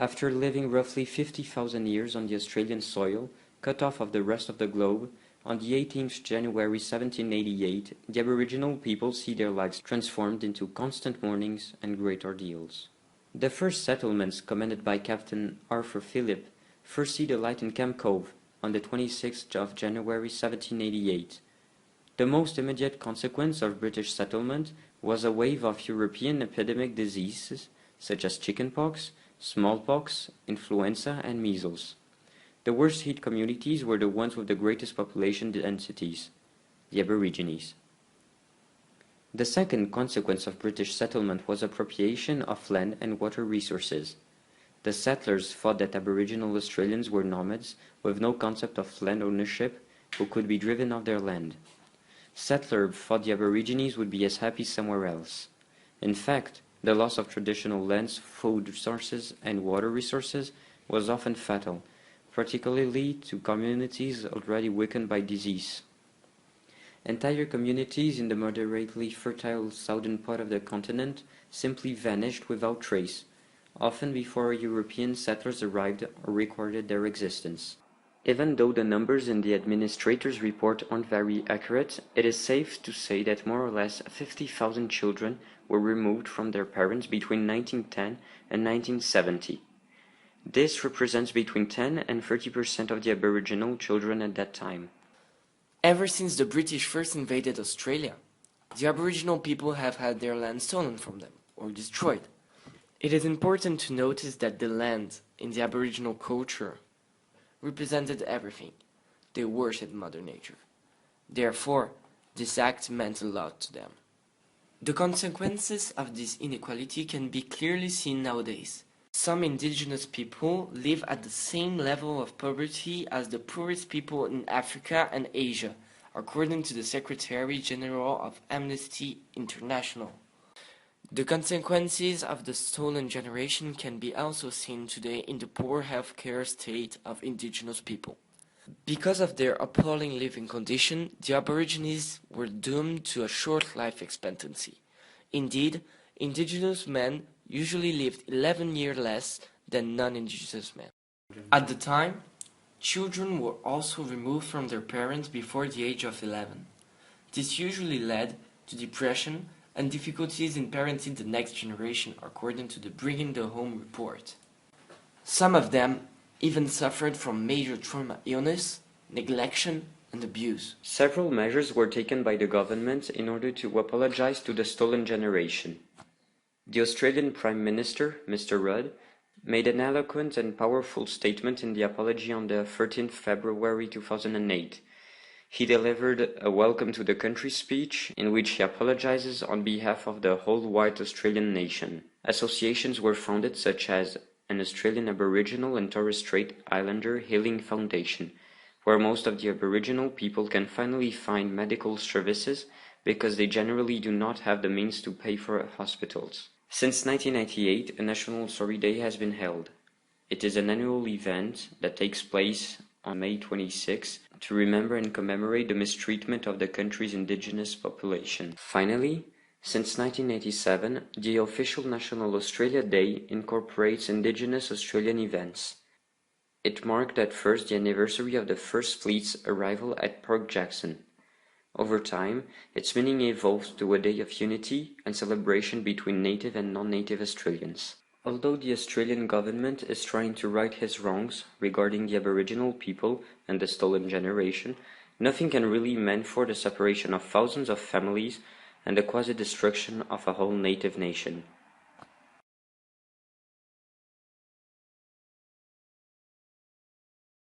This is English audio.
After living roughly 50,000 years on the Australian soil, cut off of the rest of the globe, on the 18th January 1788, the Aboriginal people see their lives transformed into constant mournings and great ordeals. The first settlements, commanded by Captain Arthur Phillip, first see the light in Camp Cove on the 26th of January 1788. The most immediate consequence of British settlement was a wave of European epidemic diseases such as chickenpox, smallpox, influenza, and measles. The worst hit communities were the ones with the greatest population densities, the Aborigines. The second consequence of British settlement was appropriation of land and water resources. The settlers thought that Aboriginal Australians were nomads with no concept of land ownership who could be driven off their land. Settlers thought the Aborigines would be as happy somewhere else. In fact, the loss of traditional lands, food sources, and water resources was often fatal, particularly to communities already weakened by disease. Entire communities in the moderately fertile southern part of the continent simply vanished without trace, often before European settlers arrived or recorded their existence. Even though the numbers in the administrator's report aren't very accurate, it is safe to say that more or less 50,000 children were removed from their parents between 1910 and 1970. This represents between 10 and 30% of the Aboriginal children at that time. Ever since the British first invaded Australia, the Aboriginal people have had their land stolen from them or destroyed. It is important to notice that the land in the Aboriginal culture represented everything. They worshipped Mother Nature. Therefore, this act meant a lot to them. The consequences of this inequality can be clearly seen nowadays. Some indigenous people live at the same level of poverty as the poorest people in Africa and Asia, according to the Secretary General of Amnesty International. The consequences of the stolen generation can be also seen today in the poor healthcare state of indigenous people. Because of their appalling living condition, the Aborigines were doomed to a short life expectancy. Indeed, indigenous men usually lived 11 years less than non-indigenous men. At the time, children were also removed from their parents before the age of 11. This usually led to depression and difficulties in parenting the next generation, according to the Bringing the Home report. Some of them even suffered from major trauma illness, neglection, and abuse. Several measures were taken by the government in order to apologize to the stolen generation. The Australian Prime Minister, Mr. Rudd, made an eloquent and powerful statement in the apology on the 13th February 2008. He delivered a welcome to the country speech in which he apologizes on behalf of the whole white Australian nation. Associations were founded such as an Australian Aboriginal and Torres Strait Islander Healing Foundation, where most of the Aboriginal people can finally find medical services because they generally do not have the means to pay for hospitals. Since 1998, a National Sorry Day has been held. It is an annual event that takes place on May 26 to remember and commemorate the mistreatment of the country's indigenous population. Finally, since 1987, the official National Australia Day incorporates Indigenous Australian events. It marked at first the anniversary of the First Fleet's arrival at Port Jackson. Over time, its meaning evolved to a day of unity and celebration between native and non-native Australians. Although the Australian government is trying to right his wrongs regarding the Aboriginal people and the stolen generation, nothing can really mend for the separation of thousands of families and the quasi-destruction of a whole native nation.